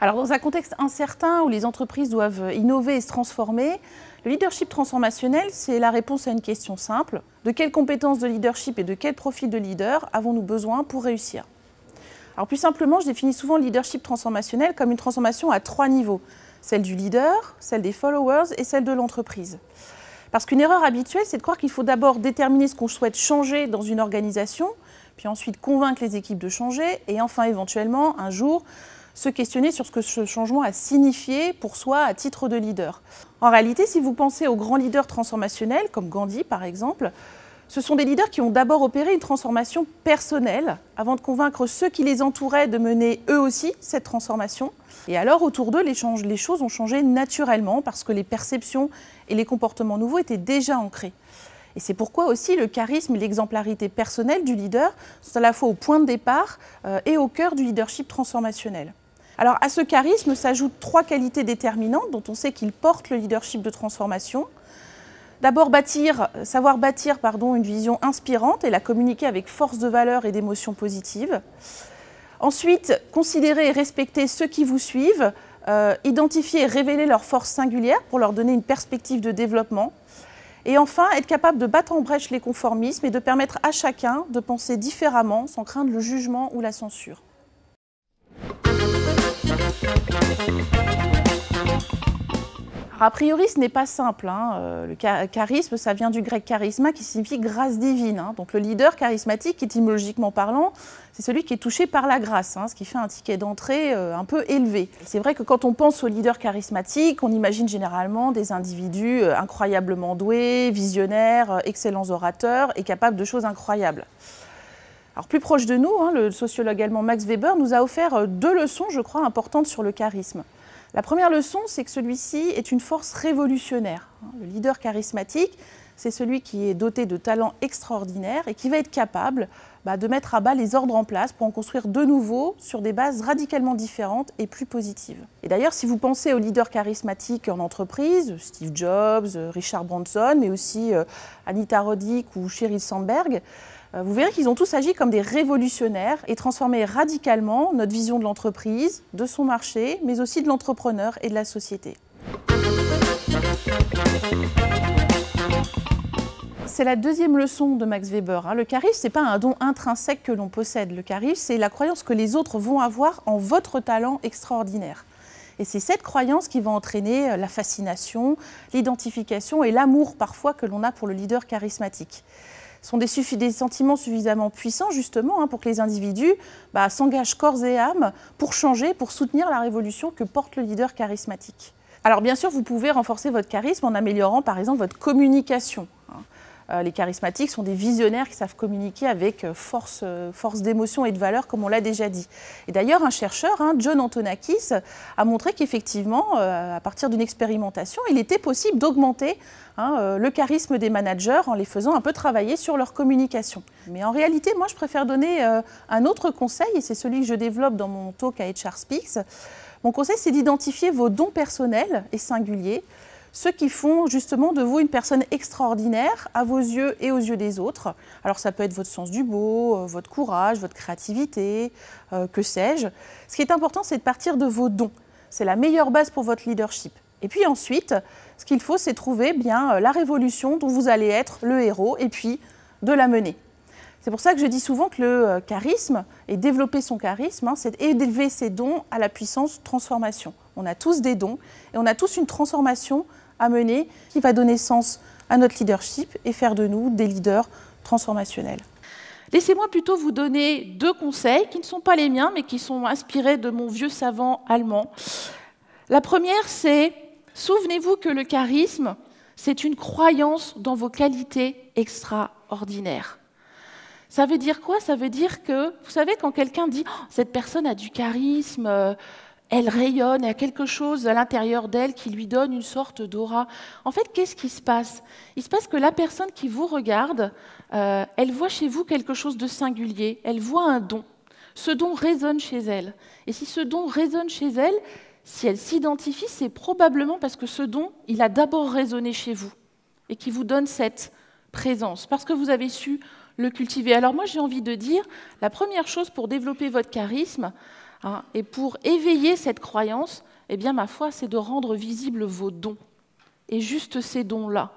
Alors, dans un contexte incertain où les entreprises doivent innover et se transformer, le leadership transformationnel, c'est la réponse à une question simple. De quelles compétences de leadership et de quel profil de leader avons-nous besoin pour réussir? Alors, plus simplement, je définis souvent le leadership transformationnel comme une transformation à 3 niveaux. Celle du leader, celle des followers et celle de l'entreprise. Parce qu'une erreur habituelle, c'est de croire qu'il faut d'abord déterminer ce qu'on souhaite changer dans une organisation, puis ensuite convaincre les équipes de changer, et enfin, éventuellement, un jour, se questionner sur ce que ce changement a signifié pour soi à titre de leader. En réalité, si vous pensez aux grands leaders transformationnels, comme Gandhi par exemple, ce sont des leaders qui ont d'abord opéré une transformation personnelle avant de convaincre ceux qui les entouraient de mener eux aussi cette transformation. Et alors, autour d'eux, les choses ont changé naturellement parce que les perceptions et les comportements nouveaux étaient déjà ancrés. Et c'est pourquoi aussi le charisme et l'exemplarité personnelle du leader sont à la fois au point de départ et au cœur du leadership transformationnel. Alors à ce charisme s'ajoutent 3 qualités déterminantes dont on sait qu'il porte le leadership de transformation. D'abord, savoir bâtir une vision inspirante et la communiquer avec force de valeur et d'émotions positives. Ensuite, considérer et respecter ceux qui vous suivent, identifier et révéler leurs forces singulières pour leur donner une perspective de développement. Et enfin, être capable de battre en brèche les conformismes et de permettre à chacun de penser différemment sans craindre le jugement ou la censure. Alors, a priori, ce n'est pas simple. Le charisme, ça vient du grec charisma qui signifie grâce divine. Donc le leader charismatique, étymologiquement parlant, c'est celui qui est touché par la grâce, ce qui fait un ticket d'entrée un peu élevé. C'est vrai que quand on pense au leader charismatique, on imagine généralement des individus incroyablement doués, visionnaires, excellents orateurs et capables de choses incroyables. Alors plus proche de nous, le sociologue allemand Max Weber nous a offert 2 leçons, je crois, importantes sur le charisme. La première leçon, c'est que celui-ci est une force révolutionnaire. Le leader charismatique, c'est celui qui est doté de talents extraordinaires et qui va être capable de mettre à bas les ordres en place pour en construire de nouveaux sur des bases radicalement différentes et plus positives. Et d'ailleurs, si vous pensez aux leaders charismatiques en entreprise, Steve Jobs, Richard Branson, mais aussi Anita Roddick ou Sheryl Sandberg, vous verrez qu'ils ont tous agi comme des révolutionnaires et transformé radicalement notre vision de l'entreprise, de son marché, mais aussi de l'entrepreneur et de la société. C'est la deuxième leçon de Max Weber. Le charisme, ce n'est pas un don intrinsèque que l'on possède. Le charisme, c'est la croyance que les autres vont avoir en votre talent extraordinaire. Et c'est cette croyance qui va entraîner la fascination, l'identification et l'amour parfois que l'on a pour le leader charismatique. Ce sont des sentiments suffisamment puissants justement pour que les individus s'engagent corps et âme pour changer, pour soutenir la révolution que porte le leader charismatique. Alors bien sûr, vous pouvez renforcer votre charisme en améliorant par exemple votre communication. Les charismatiques sont des visionnaires qui savent communiquer avec force d'émotion et de valeur, comme on l'a déjà dit. Et d'ailleurs, un chercheur, John Antonakis, a montré qu'effectivement, à partir d'une expérimentation, il était possible d'augmenter le charisme des managers en les faisant un peu travailler sur leur communication. Mais en réalité, moi, je préfère donner un autre conseil, et c'est celui que je développe dans mon talk à HR Speaks. Mon conseil, c'est d'identifier vos dons personnels et singuliers, ceux qui font justement de vous une personne extraordinaire à vos yeux et aux yeux des autres. Alors ça peut être votre sens du beau, votre courage, votre créativité, que sais-je. Ce qui est important, c'est de partir de vos dons. C'est la meilleure base pour votre leadership. Et puis ensuite, ce qu'il faut, c'est trouver la révolution dont vous allez être le héros et puis de la mener. C'est pour ça que je dis souvent que le charisme, et développer son charisme, c'est élever ses dons à la puissance transformation. On a tous des dons et on a tous une transformation à mener qui va donner sens à notre leadership et faire de nous des leaders transformationnels. Laissez-moi plutôt vous donner 2 conseils qui ne sont pas les miens, mais qui sont inspirés de mon vieux savant allemand. La première, c'est souvenez-vous que le charisme, c'est une croyance dans vos qualités extraordinaires. Ça veut dire quoi? Ça veut dire que, vous savez, quand quelqu'un dit « cette personne a du charisme », elle rayonne, il y a quelque chose à l'intérieur d'elle qui lui donne une sorte d'aura. En fait, qu'est-ce qui se passe? Il se passe que la personne qui vous regarde, elle voit chez vous quelque chose de singulier, elle voit un don. Ce don résonne chez elle. Et si ce don résonne chez elle, si elle s'identifie, c'est probablement parce que ce don, il a d'abord résonné chez vous et qui vous donne cette présence, parce que vous avez su le cultiver? Alors moi, j'ai envie de dire, la première chose pour développer votre charisme et pour éveiller cette croyance, eh bien, ma foi, c'est de rendre visibles vos dons. Et juste ces dons-là,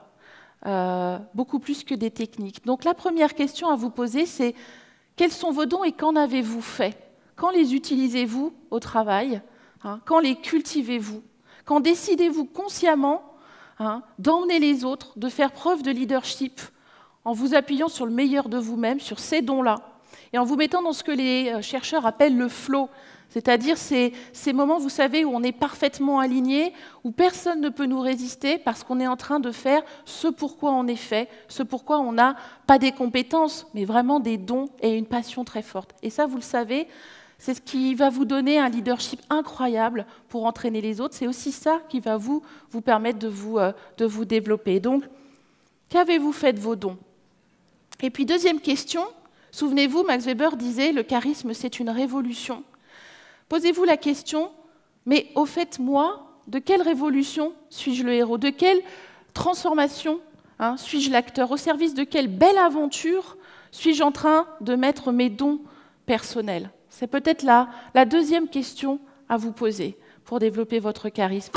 beaucoup plus que des techniques. Donc la première question à vous poser, c'est quels sont vos dons et qu'en avez-vous fait? Quand les utilisez-vous au travail? Quand les cultivez-vous? Quand décidez-vous consciemment d'emmener les autres, de faire preuve de leadership en vous appuyant sur le meilleur de vous-même, sur ces dons-là, et en vous mettant dans ce que les chercheurs appellent le flow, c'est-à-dire ces moments, vous savez, où on est parfaitement aligné, où personne ne peut nous résister parce qu'on est en train de faire ce pourquoi on est fait, ce pourquoi on n'a pas des compétences, mais vraiment des dons et une passion très forte. Et ça, vous le savez, c'est ce qui va vous donner un leadership incroyable pour entraîner les autres. C'est aussi ça qui va vous permettre de vous développer. Donc, qu'avez-vous fait de vos dons? Et puis, deuxième question, souvenez-vous, Max Weber disait « le charisme, c'est une révolution ». Posez-vous la question, mais au fait, moi, de quelle révolution suis-je le héros? De quelle transformation suis-je l'acteur? Au service de quelle belle aventure suis-je en train de mettre mes dons personnels? C'est peut-être la deuxième question à vous poser pour développer votre charisme.